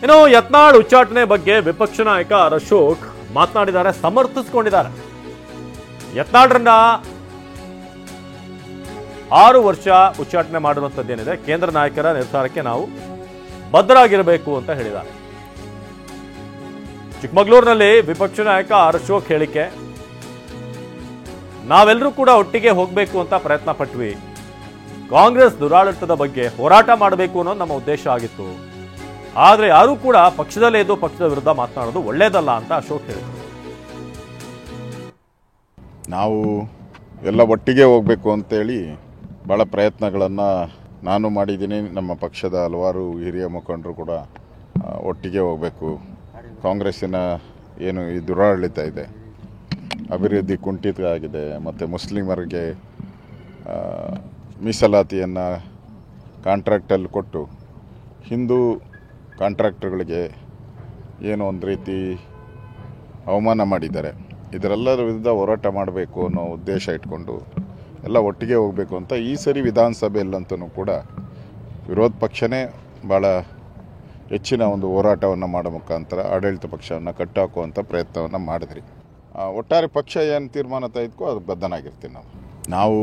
ಇನ್ನು ಯತ್ನಾಳ್ ಉಚ್ಚಾಟನೆ ಬಗ್ಗೆ ವಿಪಕ್ಷ ನಾಯಕ ಅಶೋಕ್ ಮಾತನಾಡಿದ್ದಾರೆ, ಸಮರ್ಥಿಸಿಕೊಂಡಿದ್ದಾರೆ. ಯತ್ನಾಳ್ರನ್ನ 6 ವರ್ಷ ಉಚ್ಚಾಟನೆ ಮಾಡಿರುವಂಥದ್ದೇನಿದೆ, ಕೇಂದ್ರ ನಾಯಕರ ನಿರ್ಧಾರಕ್ಕೆ ನಾವು ಬದ್ಧರಾಗಿರಬೇಕು ಅಂತ ಹೇಳಿದ್ದಾರೆ. ಚಿಕ್ಕಮಗಳೂರಿನಲ್ಲಿ ವಿಪಕ್ಷ ನಾಯಕ ಅಶೋಕ್ ಹೇಳಿಕೆ, ನಾವೆಲ್ಲರೂ ಕೂಡ ಒಟ್ಟಿಗೆ ಹೋಗಬೇಕು ಅಂತ ಪ್ರಯತ್ನ ಪಟ್ವಿ. ಕಾಂಗ್ರೆಸ್ ದುರಾಡಳಿತದ ಬಗ್ಗೆ ಹೋರಾಟ ಮಾಡಬೇಕು ಅನ್ನೋದು ನಮ್ಮ ಉದ್ದೇಶ ಆಗಿತ್ತು. ಆದರೆ ಯಾರೂ ಕೂಡ ಪಕ್ಷದಲ್ಲೇ ಇದ್ದು ಪಕ್ಷದ ವಿರುದ್ಧ ಮಾತನಾಡೋದು ಒಳ್ಳೇದಲ್ಲ ಅಂತ ಅಶೋಕ್ ಹೇಳಿದರು. ನಾವು ಎಲ್ಲ ಒಟ್ಟಿಗೆ ಹೋಗಬೇಕು ಅಂತೇಳಿ ಭಾಳ ಪ್ರಯತ್ನಗಳನ್ನು ನಾನು ಮಾಡಿದ್ದೀನಿ. ನಮ್ಮ ಪಕ್ಷದ ಹಲವಾರು ಹಿರಿಯ ಮುಖಂಡರು ಕೂಡ ಒಟ್ಟಿಗೆ ಹೋಗಬೇಕು. ಕಾಂಗ್ರೆಸ್ಸಿನ ಏನು ಈ ದುರಾಡಳಿತ ಇದೆ, ಅಭಿವೃದ್ಧಿ ಕುಂಠಿತ ಆಗಿದೆ, ಮತ್ತು ಮುಸ್ಲಿಮರಿಗೆ ಮೀಸಲಾತಿಯನ್ನು ಕಾಂಟ್ರಾಕ್ಟಲ್ಲಿ ಕೊಟ್ಟು ಹಿಂದೂ ಕಾಂಟ್ರಾಕ್ಟರ್ಗಳಿಗೆ ಏನೋ ಒಂದು ರೀತಿ ಅವಮಾನ ಮಾಡಿದ್ದಾರೆ. ಇದರೆಲ್ಲರ ವಿರುದ್ಧ ಹೋರಾಟ ಮಾಡಬೇಕು ಅನ್ನೋ ಉದ್ದೇಶ ಇಟ್ಕೊಂಡು ಎಲ್ಲ ಒಟ್ಟಿಗೆ ಹೋಗಬೇಕು ಅಂತ ಈ ಸರಿ ವಿಧಾನಸಭೆಯಲ್ಲಂತೂ ಕೂಡ ವಿರೋಧ ಪಕ್ಷನೇ ಭಾಳ ಹೆಚ್ಚಿನ ಒಂದು ಹೋರಾಟವನ್ನು ಮಾಡೋ ಮುಖಾಂತರ ಆಡಳಿತ ಪಕ್ಷವನ್ನು ಕಟ್ಟಾಕುವಂಥ ಪ್ರಯತ್ನವನ್ನು ಮಾಡಿದ್ರಿ. ಒಟ್ಟಾರೆ ಪಕ್ಷ ಏನು ತೀರ್ಮಾನ ತೆಗೆದುಕೋ ಅದಕ್ಕೆ ಬದ್ಧನಾಗಿರ್ತೀವಿ ನಾವು